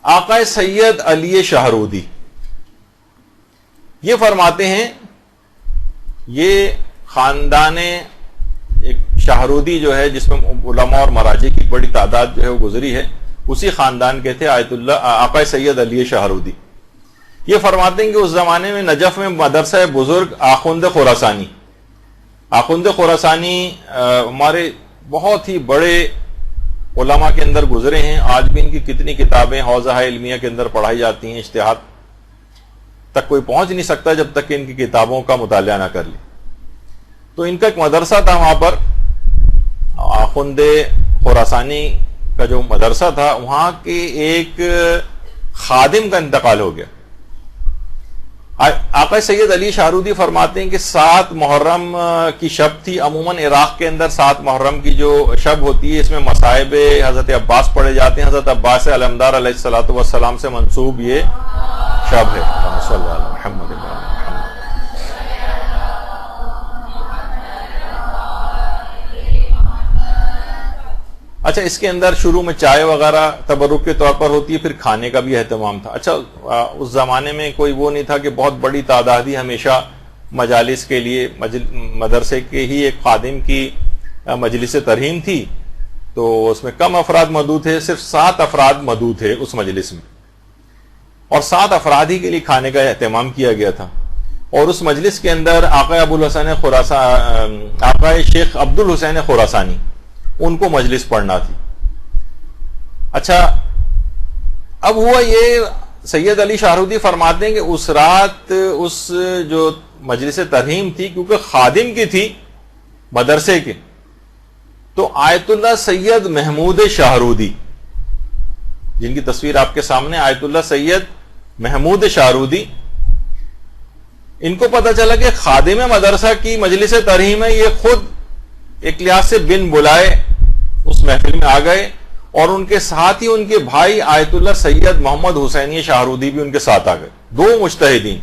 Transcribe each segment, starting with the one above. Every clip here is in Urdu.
آقا سید علی شہرودی یہ فرماتے ہیں، یہ خاندان ایک شہرودی جو ہے جس میں علماء اور مراجع کی بڑی تعداد جو ہے وہ گزری ہے، اسی خاندان کے تھے آقا سید علی شہرودی۔ یہ فرماتے ہیں کہ اس زمانے میں نجف میں مدرسہ بزرگ آخوند خراسانی، آخوند خراسانی ہمارے بہت ہی بڑے علماء کے اندر گزرے ہیں، آج بھی ان کی کتنی کتابیں حوزہ علمیہ کے اندر پڑھائی جاتی ہیں، اجتہاد تک کوئی پہنچ نہیں سکتا جب تک کہ ان کی کتابوں کا مطالعہ نہ کر لے۔ تو ان کا ایک مدرسہ تھا وہاں پر، آخوند خراسانی کا جو مدرسہ تھا، وہاں کے ایک خادم کا انتقال ہو گیا۔ آقا سید علی شہرودی فرماتے ہیں کہ 7 محرم کی شب تھی۔ عموماً عراق کے اندر 7 محرم کی جو شب ہوتی ہے، اس میں مصائب حضرت عباس پڑھے جاتے ہیں۔ حضرت عباس علمدار علیہ الصلوۃ والسلام سے منسوب یہ شب ہے۔ صلی اللہ علیہ محمد۔ اچھا، اس کے اندر شروع میں چائے وغیرہ تبرک کے طور پر ہوتی ہے، پھر کھانے کا بھی اہتمام تھا۔ اچھا، اس زمانے میں کوئی وہ نہیں تھا کہ بہت بڑی تعداد ہی ہمیشہ مجالس کے لیے، مدرسے کے ہی ایک خادم کی مجلس ترہیم تھی، تو اس میں کم افراد مدعو تھے، صرف 7 افراد مدعو تھے اس مجلس میں، اور 7 افراد ہی کے لیے کھانے کا اہتمام کیا گیا تھا۔ اور اس مجلس کے اندر آقا شیخ عبد الحسین خراسانی، ان کو مجلس پڑھنا تھی۔ اچھا، اب ہوا یہ، سید علی شہرودی فرماتے ہیں کہ اس رات اس جو مجلس ترہیم تھی، کیونکہ خادم کی تھی مدرسے کے، تو آیت اللہ سید محمود شہرودی، جن کی تصویر آپ کے سامنے، آیت اللہ سید محمود شہرودی، ان کو پتہ چلا کہ خادم مدرسہ کی مجلس ترہیم ہے، یہ خود ایک لحاظ سے بن بلائے اس محفل میں آ گئے، اور ان کے ساتھ ہی ان کے بھائی آیت اللہ سید محمد حسینی شہرودی بھی ان کے ساتھ آ گئے، 2 مجتہدین۔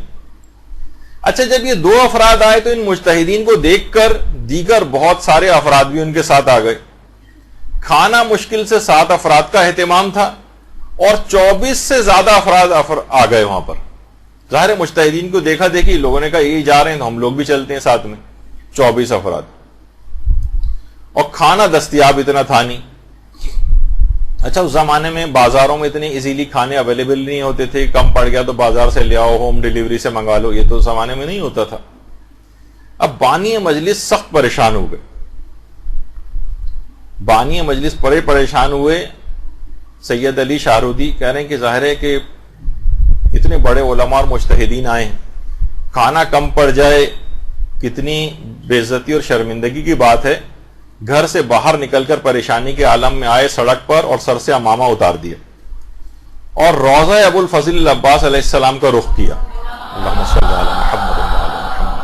اچھا، جب یہ 2 افراد آئے تو ان مجتہدین کو دیکھ کر دیگر بہت سارے افراد بھی ان کے ساتھ آ گئے۔ کھانا مشکل سے 7 افراد کا اہتمام تھا، اور 24 سے زیادہ افراد آ گئے وہاں پر۔ ظاہر مجتہدین کو دیکھا دیکھی لوگوں نے کہا یہی جا رہے ہیں تو ہم لوگ بھی چلتے ہیں ساتھ میں۔ 24 افراد، اور کھانا دستیاب اتنا تھا نہیں۔ اچھا، اس زمانے میں بازاروں میں اتنے ایزیلی کھانے اویلیبل نہیں ہوتے تھے، کم پڑ گیا تو بازار سے لے آؤ، ہوم ڈیلیوری سے منگا لو، یہ تو اس زمانے میں نہیں ہوتا تھا۔ اب بانی مجلس سخت پریشان ہو گئے، بانی مجلس بڑے پریشان ہوئے۔ سید علی شہرودی کہہ رہے ہیں کہ ظاہر ہے کہ اتنے بڑے علماء اور مجتہدین آئے ہیں، کھانا کم پڑ جائے کتنی بے عزتی اور شرمندگی کی بات ہے۔ گھر سے باہر نکل کر پریشانی کے عالم میں آئے سڑک پر، اور سر سے عمامہ اتار دیا، اور روضہ ابو الفضل العباس علیہ السلام کا رخ کیا۔ اللہم صلی علی محمد وعلی محمد۔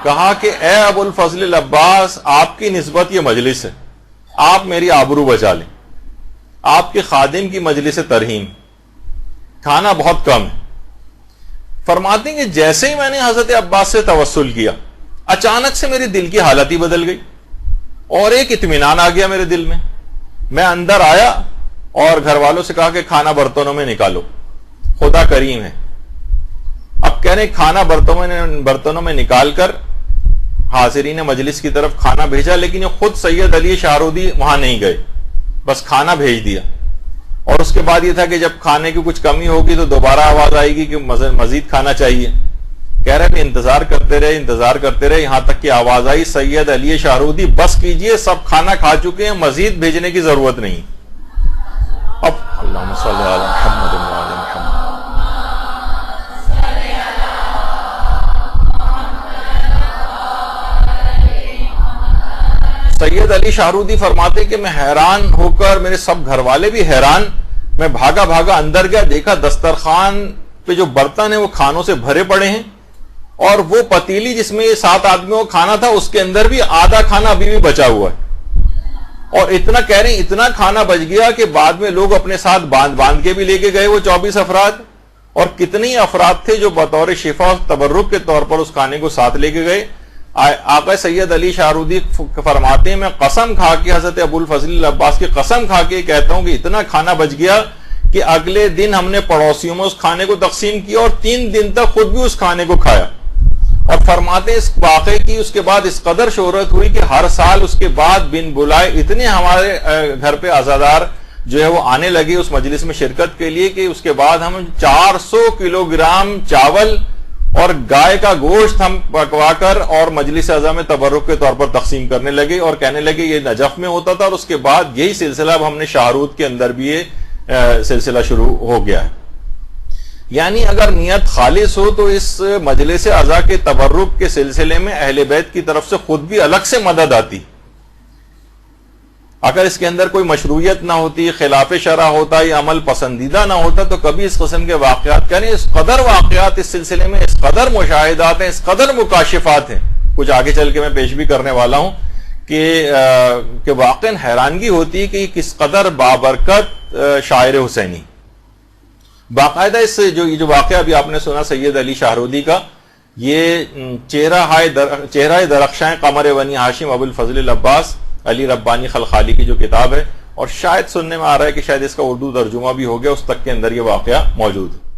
کہا کہ اے ابو الفضل العباس، آپ کی نسبت یہ مجلس ہے، آپ میری آبرو بچا لیں، آپ کے خادم کی مجلس ترہیم، کھانا بہت کم ہے۔ فرماتے ہیں کہ جیسے ہی میں نے حضرت عباس سے توسل کیا، اچانک سے میری دل کی حالت ہی بدل گئی، اور ایک اطمینان آ گیا میرے دل میں۔ میں اندر آیا اور گھر والوں سے کہا کہ کھانا برتنوں میں نکالو، خدا کریم ہے۔ اب کہہ رہے کھانا برتنوں میں نکال کر حاضرین مجلس کی طرف کھانا بھیجا، لیکن یہ خود سید علی شہرودی وہاں نہیں گئے، بس کھانا بھیج دیا۔ اور اس کے بعد یہ تھا کہ جب کھانے کی کچھ کمی ہوگی تو دوبارہ آواز آئے گی کہ مزید کھانا چاہیے۔ کہہ رہے ہیں انتظار کرتے رہے، یہاں تک کہ آواز آئی سید علی شہرودی بس کیجئے، سب کھانا کھا چکے ہیں، مزید بھیجنے کی ضرورت نہیں۔ اب اللہم صلی علی محمد وعلی محمد۔ سید علی شہرودی فرماتے کہ میں حیران ہو کر، میرے سب گھر والے بھی حیران، میں بھاگا اندر گیا، دیکھا دسترخوان پہ جو برتن ہیں وہ کھانوں سے بھرے پڑے ہیں، اور وہ پتیلی جس میں یہ 7 آدمیوں کا کھانا تھا اس کے اندر بھی آدھا کھانا ابھی بھی بچا ہوا ہے۔ اور اتنا کہہ رہے ہیں اتنا کھانا بچ گیا کہ بعد میں لوگ اپنے ساتھ باندھ کے بھی لے کے گئے وہ 24 افراد، اور کتنے افراد تھے جو بطور شفا تبرک کے طور پر اس کھانے کو ساتھ لے کے گئے۔ آقا سید علی شاہرودی فرماتے ہیں میں قسم کھا کے حضرت ابو الفضل العباس کی قسم کھا کے کہتا ہوں کہ اتنا کھانا بچ گیا کہ اگلے دن ہم نے پڑوسیوں میں اس کھانے کو تقسیم کیا اور 3 دن تک خود بھی اس کھانے کو کھایا. اور فرماتے اس واقعے کی اس کے بعد اس قدر شہرت ہوئی کہ ہر سال اس کے بعد بن بلائے اتنے ہمارے گھر پہ عزادار جو ہے وہ آنے لگے اس مجلس میں شرکت کے لیے کہ اس کے بعد ہم 400 کلو گرام چاول اور گائے کا گوشت ہم پکوا کر اور مجلس اعظم میں تبرک کے طور پر تقسیم کرنے لگے اور کہنے لگے یہ نجف میں ہوتا تھا اور اس کے بعد یہی سلسلہ اب ہم نے شاہرود کے اندر بھی یہ سلسلہ شروع ہو گیا ہے. یعنی اگر نیت خالص ہو تو اس مجلس اعضاء کے تبرک کے سلسلے میں اہل بیت کی طرف سے خود بھی الگ سے مدد آتی. اگر اس کے اندر کوئی مشروعیت نہ ہوتی، خلاف شرع ہوتا یا عمل پسندیدہ نہ ہوتا تو کبھی اس قسم کے واقعات یعنی اس قدر واقعات اس سلسلے میں اس قدر مشاہدات ہیں، اس قدر مکاشفات ہیں، کچھ آگے چل کے میں پیش بھی کرنے والا ہوں کہ واقعاً حیرانگی ہوتی ہے کہ کس قدر بابرکت شاعر حسینی. باقاعدہ اس جو واقعہ ابھی آپ نے سنا سید علی شاہرودی کا، یہ چہرہ درخشاں قمر بنی ہاشم ابو الفضل العباس علی ربانی خلخالی کی جو کتاب ہے، اور شاید سننے میں آ رہا ہے کہ شاید اس کا اردو ترجمہ بھی ہو گیا، اس تک کے اندر یہ واقعہ موجود ہے.